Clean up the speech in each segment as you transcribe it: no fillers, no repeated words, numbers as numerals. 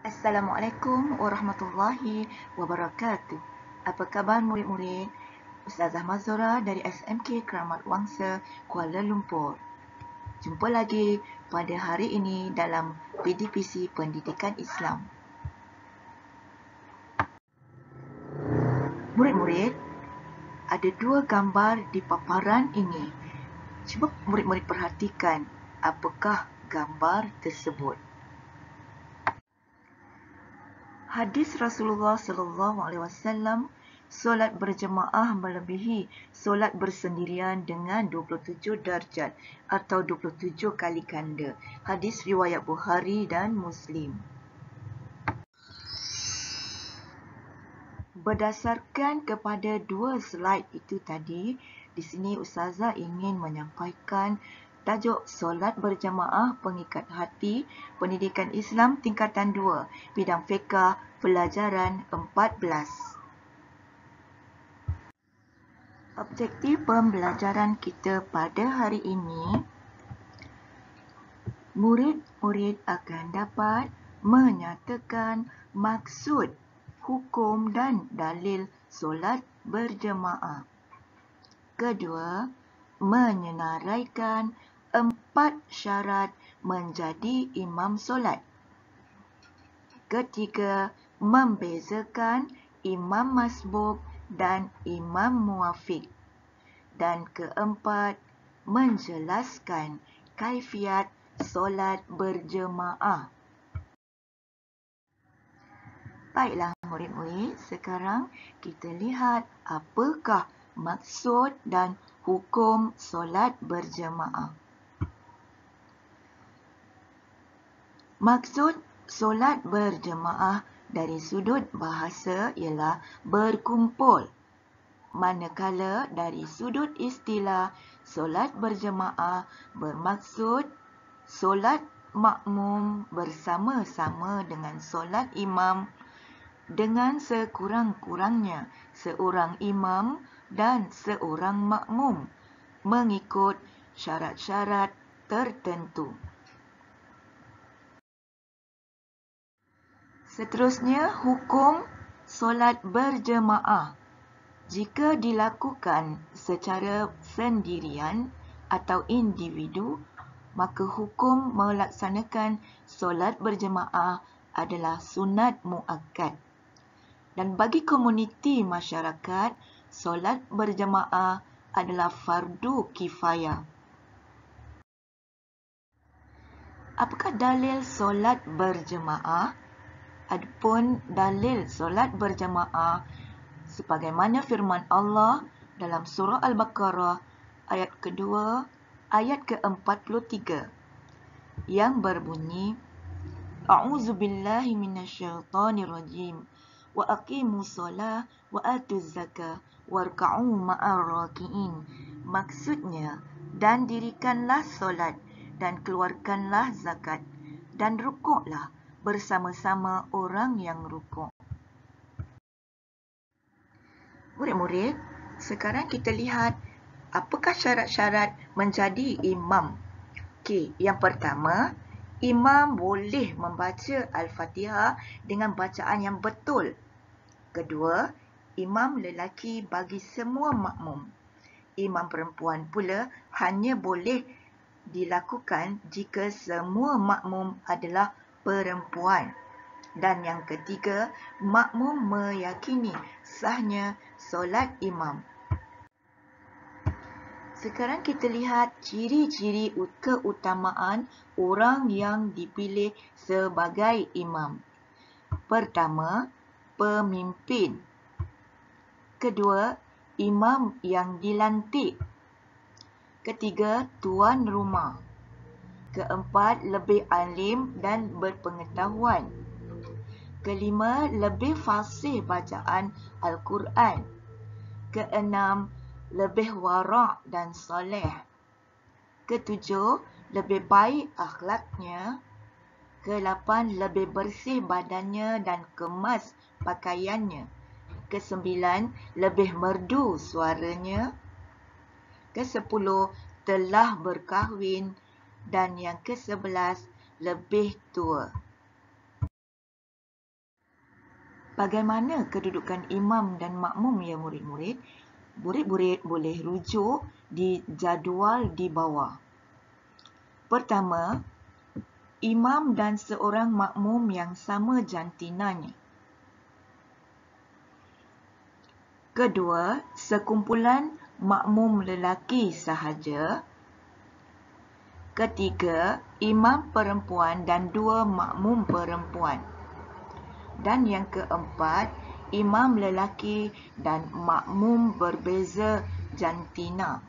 Assalamualaikum warahmatullahi wabarakatuh. Apa khabar murid-murid? Ustazah Mazura dari SMK Keramat Wangsa, Kuala Lumpur. Jumpa lagi pada hari ini dalam PDPC Pendidikan Islam. Murid-murid, ada dua gambar di paparan ini. Cuba murid-murid perhatikan apakah gambar tersebut. Hadis Rasulullah SAW, solat berjemaah melebihi solat bersendirian dengan 27 darjat atau 27 kali ganda. Hadis riwayat Bukhari dan Muslim. Berdasarkan kepada dua slide itu tadi, di sini Ustazah ingin menyampaikan tajuk solat berjemaah pengikat hati, pendidikan Islam tingkatan 2, bidang fiqah, pelajaran 14. Objektif pembelajaran kita pada hari ini, murid-murid akan dapat menyatakan maksud, hukum dan dalil solat berjemaah. Kedua, menyenaraikan 4 syarat menjadi imam solat. Ketiga, membezakan imam masbuk dan imam muafiq. Dan keempat, menjelaskan kaifiat solat berjemaah. Baiklah murid-murid, sekarang kita lihat apakah maksud dan hukum solat berjemaah. Maksud solat berjemaah dari sudut bahasa ialah berkumpul. Manakala dari sudut istilah, solat berjemaah bermaksud solat makmum bersama-sama dengan solat imam dengan sekurang-kurangnya seorang imam dan seorang makmum mengikut syarat-syarat tertentu. Seterusnya, hukum solat berjemaah. Jika dilakukan secara sendirian atau individu, maka hukum melaksanakan solat berjemaah adalah sunat muakkad. Dan bagi komuniti masyarakat, solat berjemaah adalah fardu kifayah. Apakah dalil solat berjemaah? Adapun dalil solat berjemaah sebagaimana firman Allah dalam surah Al-Baqarah ayat kedua, ayat ke-43 yang berbunyi, A'udzubillahi minasyaitonirrajim wa aqimus shalah wa atuz zakah warka'u ma'ar raki'in. Maksudnya, dan dirikanlah solat dan keluarkanlah zakat dan rukuklah bersama-sama orang yang rukuk. Murid-murid, sekarang kita lihat apakah syarat-syarat menjadi imam. Okey, yang pertama, imam boleh membaca Al-Fatihah dengan bacaan yang betul. Kedua, imam lelaki bagi semua makmum. Imam perempuan pula hanya boleh dilakukan jika semua makmum adalah perempuan. Dan yang ketiga, makmum meyakini sahnya solat imam. Sekarang kita lihat ciri-ciri keutamaan orang yang dipilih sebagai imam. Pertama, pemimpin. Kedua, imam yang dilantik. Ketiga, tuan rumah. Keempat, lebih alim dan berpengetahuan. Kelima, lebih fasih bacaan Al-Quran. Keenam, lebih wara' dan soleh. Ketujuh, lebih baik akhlaknya. Kelapan, lebih bersih badannya dan kemas pakaiannya. Kesembilan, lebih merdu suaranya. Kesepuluh, telah berkahwin. Dan yang ke-11, lebih tua. Bagaimana kedudukan imam dan makmum ya murid-murid? Murid-murid boleh rujuk di jadual di bawah. Pertama, imam dan seorang makmum yang sama jantinanya. Kedua, sekumpulan makmum lelaki sahaja. Ketiga, imam perempuan dan dua makmum perempuan. Dan yang keempat, imam lelaki dan makmum berbeza jantina.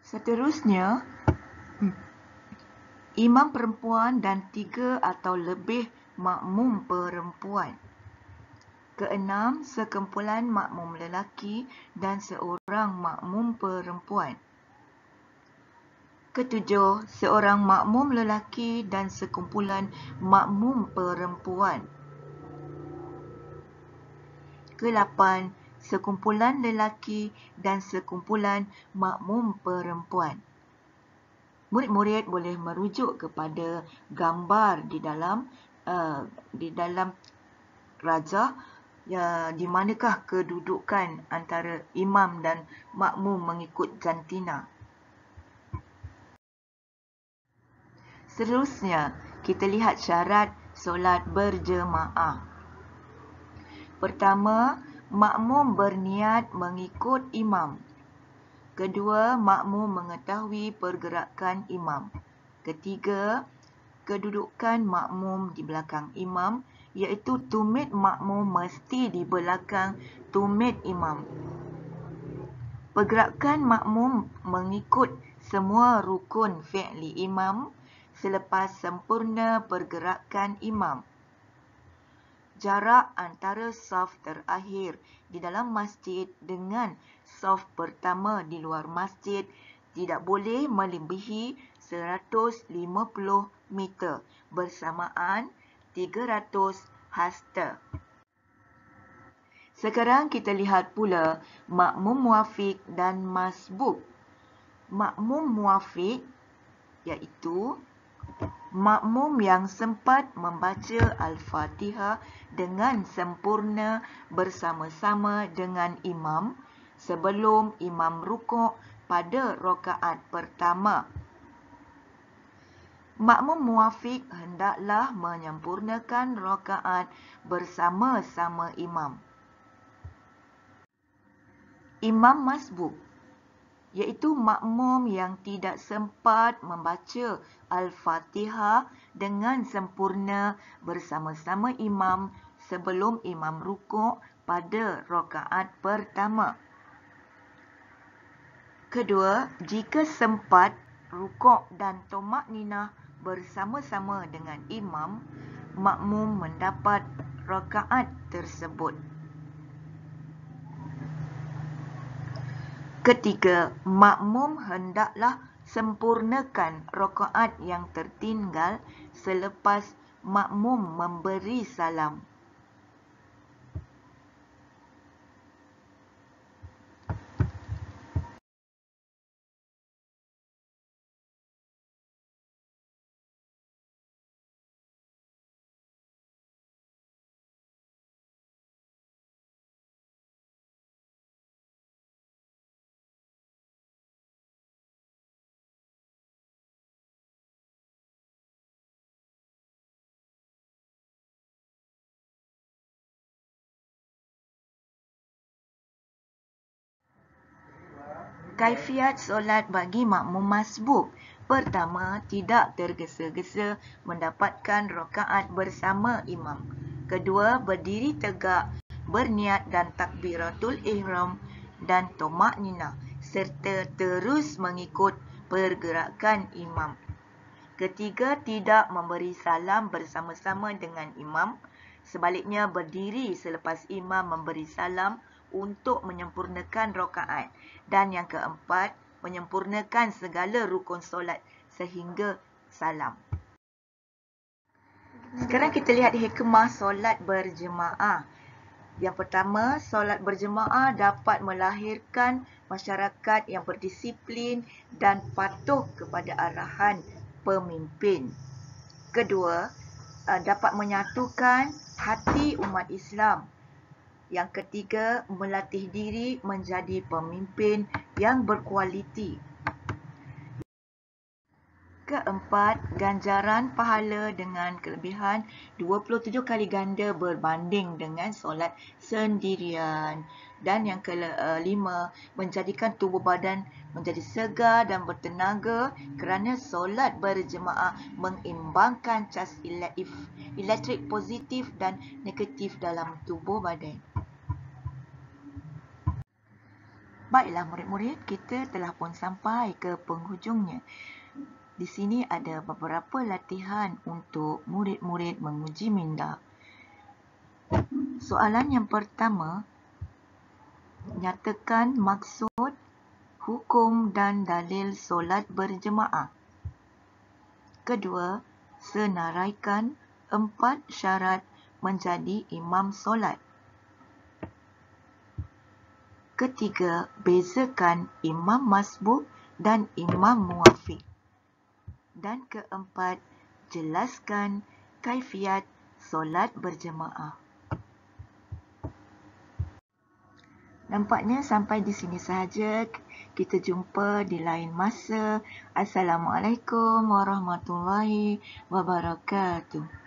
Seterusnya, imam perempuan dan 3 atau lebih makmum perempuan. Keenam, sekumpulan makmum lelaki dan seorang makmum perempuan. Ketujuh, seorang makmum lelaki dan sekumpulan makmum perempuan. Kelapan, sekumpulan lelaki dan sekumpulan makmum perempuan. Murid-murid boleh merujuk kepada gambar di dalam rajah, di manakah kedudukan antara imam dan makmum mengikut jantina. Seterusnya, kita lihat syarat solat berjemaah. Pertama, makmum berniat mengikut imam. Kedua, makmum mengetahui pergerakan imam. Ketiga, kedudukan makmum di belakang imam, iaitu tumit makmum mesti di belakang tumit imam. Pergerakan makmum mengikut semua rukun fi'li imam selepas sempurna pergerakan imam. Jarak antara saf terakhir di dalam masjid dengan saf pertama di luar masjid tidak boleh melebihi 150 meter bersamaan 300 hasta. Sekarang kita lihat pula makmum muafiq dan masbuk. Makmum muafiq iaitu makmum yang sempat membaca Al-Fatihah dengan sempurna bersama-sama dengan imam sebelum imam rukuk pada rakaat pertama. Makmum muafiq hendaklah menyempurnakan rakaat bersama-sama imam. Imam masbuk iaitu makmum yang tidak sempat membaca Al-Fatihah dengan sempurna bersama-sama imam sebelum imam rukuk pada rakaat pertama. Kedua, jika sempat rukuk dan tumakninah bersama-sama dengan imam, makmum mendapat rakaat tersebut. Ketiga, makmum hendaklah sempurnakan rakaat yang tertinggal selepas makmum memberi salam. Kaifiat solat bagi makmum masbuk. Pertama, tidak tergesa-gesa mendapatkan rakaat bersama imam. Kedua, berdiri tegak, berniat dan takbiratul ihram dan tumakninah serta terus mengikut pergerakan imam. Ketiga, tidak memberi salam bersama-sama dengan imam. Sebaliknya, berdiri selepas imam memberi salam untuk menyempurnakan rakaat. Dan yang keempat, menyempurnakan segala rukun solat sehingga salam. Sekarang kita lihat hikmah solat berjemaah. Yang pertama, solat berjemaah dapat melahirkan masyarakat yang berdisiplin dan patuh kepada arahan pemimpin. Kedua, dapat menyatukan hati umat Islam. Yang ketiga, melatih diri menjadi pemimpin yang berkualiti. Keempat, ganjaran pahala dengan kelebihan 27 kali ganda berbanding dengan solat sendirian. Dan yang kelima, menjadikan tubuh badan menjadi segar dan bertenaga kerana solat berjemaah mengimbangkan cas elektrik positif dan negatif dalam tubuh badan. Baiklah murid-murid, kita telah pun sampai ke penghujungnya. Di sini ada beberapa latihan untuk murid-murid menguji minda. Soalan yang pertama, nyatakan maksud, hukum dan dalil solat berjemaah. Kedua, senaraikan 4 syarat menjadi imam solat. Ketiga, bezakan imam masbuk dan imam muwafiq. Dan keempat, jelaskan kaifiat solat berjemaah. Nampaknya sampai di sini sahaja. Kita jumpa di lain masa. Assalamualaikum warahmatullahi wabarakatuh.